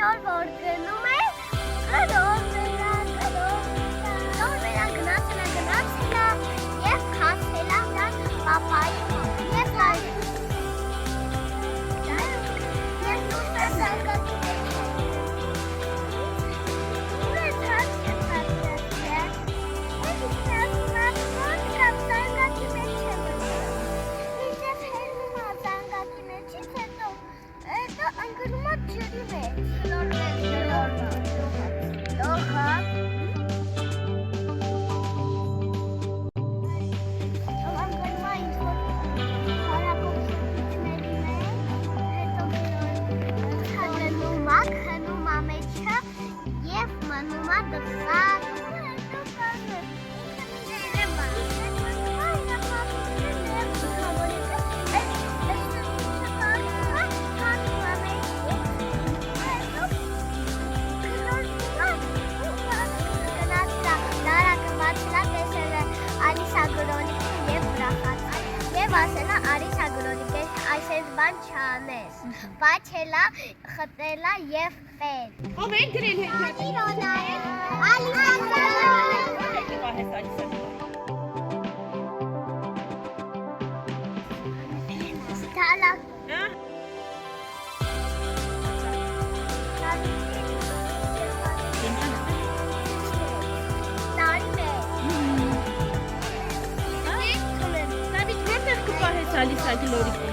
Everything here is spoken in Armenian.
Նոր որ գնում է, նոր վերա գնացել և հասել է պապայի մոտ և դուրս է զանգակի մեջ ուր է զանգակի մեջ է մինչև հելնում է զանգակի մեջից հետո ընկնում է ջրի մեջ ասելա արիս ագրոնիկես այսպես բան չանես, բայց հելա խտելա և պել։ Ով է գրել հետ։ Իրոնա է, Ալիսա Գրոնիկ։ Հետի պահես Ալիսա Գրոնիկ։ Ստալակ։ Ալիսա Գլորիկը։